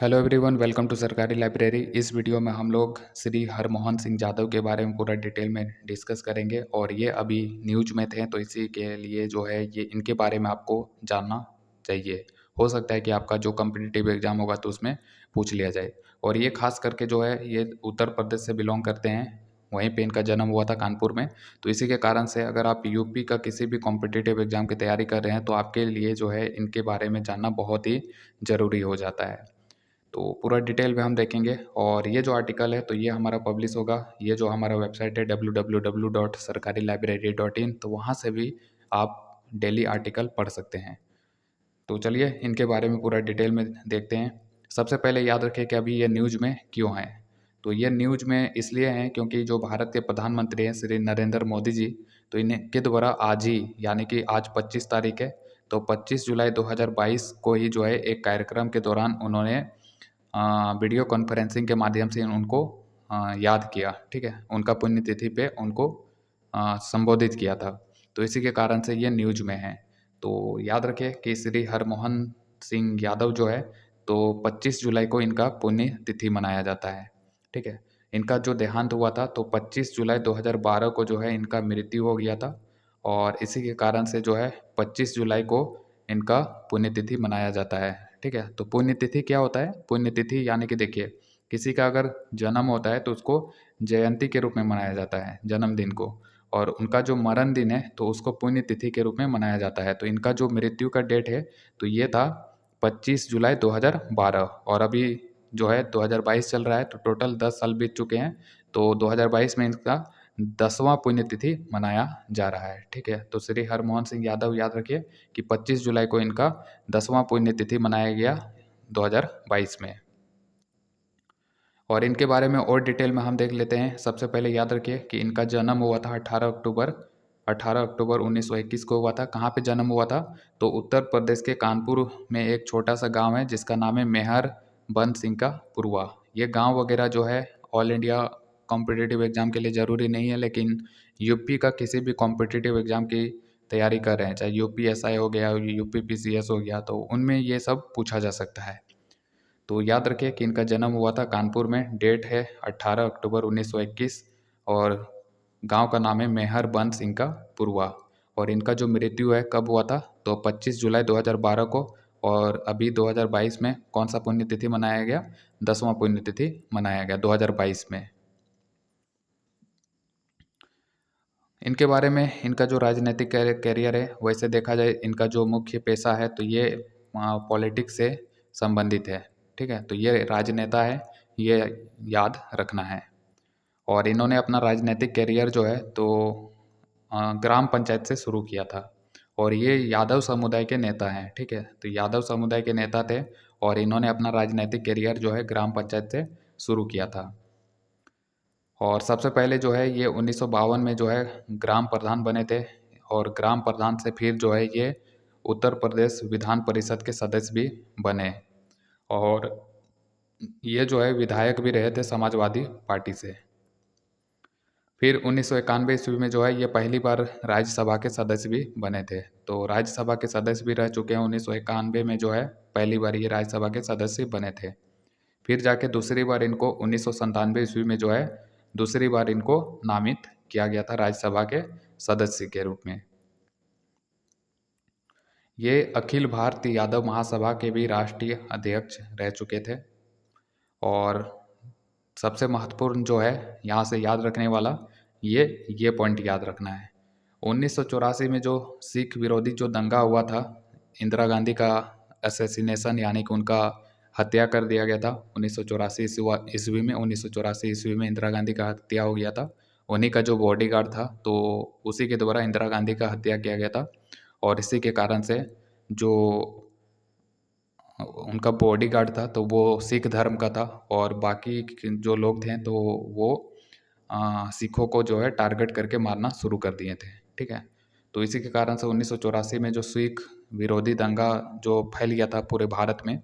Hello everyone, welcome to सरकारी library. इस video में हम लोग श्री हरमोहन सिंह यादव के बारे में पूरा डिटेल में डिस्कस करेंगे और ये अभी न्यूज में थे, तो इसी के लिए जो है ये इनके बारे में आपको जानना चाहिए। हो सकता है कि आपका जो कॉम्पिटिटिव एग्जाम होगा तो उसमें पूछ लिया जाए। और ये खास करके जो है ये उत्तर प्रदेश से बिलोंग करते हैं, वहीं पे इनका जन्म हुआ था कानपुर में। तो इसी के कारण से अगर आप यूपी का किसी भी कॉम्पिटिटिव एग्जाम की तैयारी कर रहे हैं तो आपके लिए जो है इनके बारे में जानना बहुत ही ज़रूरी हो जाता है। तो पूरा डिटेल में हम देखेंगे और ये जो आर्टिकल है तो ये हमारा पब्लिश होगा। ये जो हमारा वेबसाइट है www.sarkarilibrary.in, तो वहाँ से भी आप डेली आर्टिकल पढ़ सकते हैं। तो चलिए इनके बारे में पूरा डिटेल में देखते हैं। सबसे पहले याद रखें कि अभी ये न्यूज़ में क्यों है। तो ये न्यूज़ में इसलिए हैं क्योंकि जो भारत के प्रधानमंत्री हैं श्री नरेंद्र मोदी जी, तो इनके द्वारा आज ही यानी कि आज 25 तारीख है, तो 25 जुलाई 2022 को ही जो है एक कार्यक्रम के दौरान उन्होंने वीडियो कॉन्फ्रेंसिंग के माध्यम से उनको याद किया, ठीक है। उनका पुण्यतिथि पे उनको संबोधित किया था। तो इसी के कारण से ये न्यूज में है। तो याद रखें कि श्री हरमोहन सिंह यादव जो है तो 25 जुलाई को इनका पुण्य तिथि मनाया जाता है, ठीक है। इनका जो देहांत हुआ था तो 25 जुलाई 2012 को जो है इनका मृत्यु हो गया था। और इसी के कारण से जो है 25 जुलाई को इनका पुण्यतिथि मनाया जाता है, ठीक है। तो पुण्यतिथि क्या होता है? पुण्यतिथि यानी कि देखिए, किसी का अगर जन्म होता है तो उसको जयंती के रूप में मनाया जाता है, जन्मदिन को। और उनका जो मरण दिन है तो उसको पुण्यतिथि के रूप में मनाया जाता है। तो इनका जो मृत्यु का डेट है तो ये था 25 जुलाई 2012 और अभी जो है 2022 चल रहा है, तो टोटल 10 साल बीत चुके हैं। तो 2022 में इनका 10वां पुण्यतिथि मनाया जा रहा है, ठीक है। तो श्री हरमोहन सिंह यादव याद रखिए कि 25 जुलाई को इनका 10वां पुण्यतिथि मनाया गया 2022 में। और इनके बारे में और डिटेल में हम देख लेते हैं। सबसे पहले याद रखिए कि इनका जन्म हुआ था 18 अक्टूबर 1921 को हुआ था। कहाँ पे जन्म हुआ था? तो उत्तर प्रदेश के कानपुर में एक छोटा सा गांव है जिसका नाम है मेहर बंद सिंह का पुरवा। ये गांव वगैरह जो है ऑल इंडिया कॉम्पिटिटिव एग्जाम के लिए ज़रूरी नहीं है, लेकिन यूपी का किसी भी कॉम्पिटिटिव एग्जाम की तैयारी कर रहे हैं, चाहे यूपी एसआई हो गया, यूपी पीसीएस हो गया, तो उनमें ये सब पूछा जा सकता है। तो याद रखिए कि इनका जन्म हुआ था कानपुर में, डेट है 18 अक्टूबर 1921 और गांव का नाम है मेहर बंद सिंह का पुरवा। और इनका जो मृत्यु है कब हुआ था? तो 25 जुलाई 2012 को। और अभी 2022 में कौन सा पुण्यतिथि मनाया गया? 10वां पुण्यतिथि मनाया गया 2022 में। इनके बारे में इनका जो राजनीतिक कैरियर है, वैसे देखा जाए इनका जो मुख्य पेशा है तो ये पॉलिटिक्स से संबंधित है, ठीक है। तो ये राजनेता है, ये याद रखना है। और इन्होंने अपना राजनीतिक कैरियर जो है तो ग्राम पंचायत से शुरू किया था। और ये यादव समुदाय के नेता हैं, ठीक है। तो यादव समुदाय के नेता थे और इन्होंने अपना राजनीतिक कैरियर जो है ग्राम पंचायत से शुरू किया था। और सबसे पहले जो है ये 1952 में जो है ग्राम प्रधान बने थे। और ग्राम प्रधान से फिर जो है ये उत्तर प्रदेश विधान परिषद के सदस्य भी बने। और ये जो है विधायक भी रहे थे समाजवादी पार्टी से। फिर 1991 ईस्वी में जो है ये पहली बार राज्यसभा के सदस्य भी बने थे। तो राज्यसभा के सदस्य भी रह चुके हैं। 1991 में जो है पहली बार ये राज्यसभा के सदस्य बने थे। फिर जाके दूसरी बार इनको 1997 ईस्वी में जो है दूसरी बार इनको नामित किया गया था राज्यसभा के सदस्य के रूप में। ये अखिल भारतीय यादव महासभा के भी राष्ट्रीय अध्यक्ष रह चुके थे। और सबसे महत्वपूर्ण जो है यहाँ से याद रखने वाला, ये पॉइंट याद रखना है। 1984 में जो सिख विरोधी जो दंगा हुआ था, इंदिरा गांधी का असैसिनेशन यानी कि उनका हत्या कर दिया गया था 1984 ईस्वी में। 1984 ईस्वी में इंदिरा गांधी का हत्या हो गया था। उन्हीं का जो बॉडीगार्ड था तो उसी के द्वारा इंदिरा गांधी का हत्या किया गया था। और इसी के कारण से जो उनका बॉडीगार्ड था तो वो सिख धर्म का था और बाकी जो लोग थे तो वो सिखों को जो है टारगेट करके मारना शुरू कर दिए थे, ठीक है। तो इसी के कारण से 1984 में जो सिख विरोधी दंगा जो फैल गया था पूरे भारत में,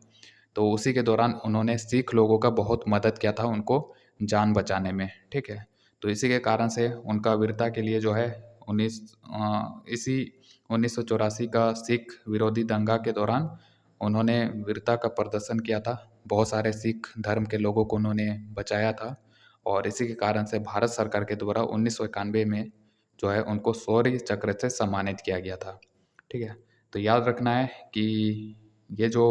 तो उसी के दौरान उन्होंने सिख लोगों का बहुत मदद किया था उनको जान बचाने में, ठीक है। तो इसी के कारण से उनका वीरता के लिए जो है इसी 1984 का सिख विरोधी दंगा के दौरान उन्होंने वीरता का प्रदर्शन किया था। बहुत सारे सिख धर्म के लोगों को उन्होंने बचाया था और इसी के कारण से भारत सरकार के द्वारा 1991 में जो है उनको शौर्य चक्र से सम्मानित किया गया था। ठीक है, तो याद रखना है कि ये जो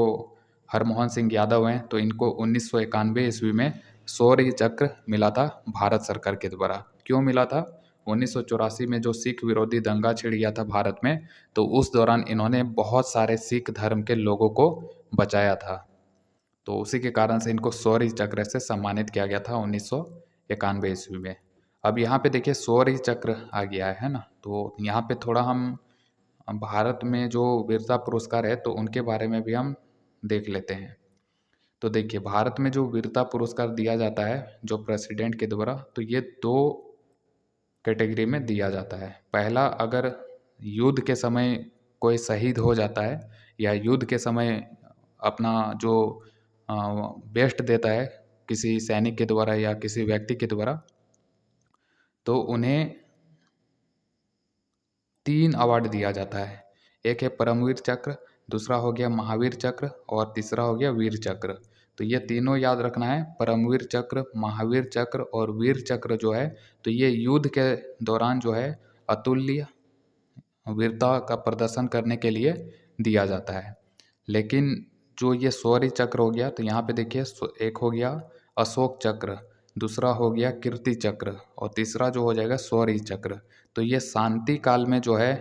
हरमोहन सिंह यादव हैं तो इनको 1991 ईस्वी में शौर्य चक्र मिला था भारत सरकार के द्वारा। क्यों मिला था? 1984 में जो सिख विरोधी दंगा छिड़ गया था भारत में, तो उस दौरान इन्होंने बहुत सारे सिख धर्म के लोगों को बचाया था। तो उसी के कारण से इनको शौर्य चक्र से सम्मानित किया गया था 1991 ईस्वी में। अब यहाँ पे देखिए शौर्य चक्र आ गया है ना, तो यहाँ पे थोड़ा हम भारत में जो वीरता पुरस्कार है तो उनके बारे में भी हम देख लेते हैं। तो देखिए भारत में जो वीरता पुरस्कार दिया जाता है जो प्रेसिडेंट के द्वारा, तो ये दो कैटेगरी में दिया जाता है। पहला, अगर युद्ध के समय कोई शहीद हो जाता है या युद्ध के समय अपना जो बेस्ट देता है किसी सैनिक के द्वारा या किसी व्यक्ति के द्वारा, तो उन्हें 3 अवार्ड दिया जाता है। एक है परमवीर चक्र, दूसरा हो गया महावीर चक्र और तीसरा हो गया वीर चक्र। तो ये तीनों याद रखना है, परमवीर चक्र, महावीर चक्र और वीर चक्र जो है, तो ये युद्ध के दौरान जो है अतुल्य वीरता का प्रदर्शन करने के लिए दिया जाता है। लेकिन जो ये शौर्य चक्र हो गया, तो यहाँ पे देखिए एक हो गया अशोक चक्र, दूसरा हो गया कीर्ति चक्र और तीसरा जो हो जाएगा शौर्य चक्र। तो ये शांति काल में जो है,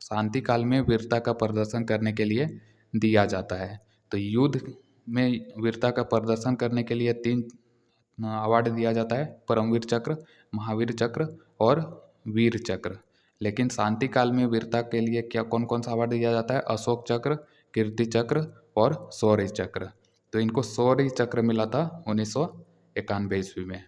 शांति काल में वीरता का प्रदर्शन करने के लिए दिया जाता है। तो युद्ध में वीरता का प्रदर्शन करने के लिए 3 अवार्ड दिया जाता है, परमवीर चक्र, महावीर चक्र और वीर चक्र। लेकिन शांति काल में वीरता के लिए क्या कौन कौन सा अवार्ड दिया जाता है? अशोक चक्र, कीर्ति चक्र और शौर्य चक्र। तो इनको शौर्य चक्र मिला था 1991 ईस्वी में।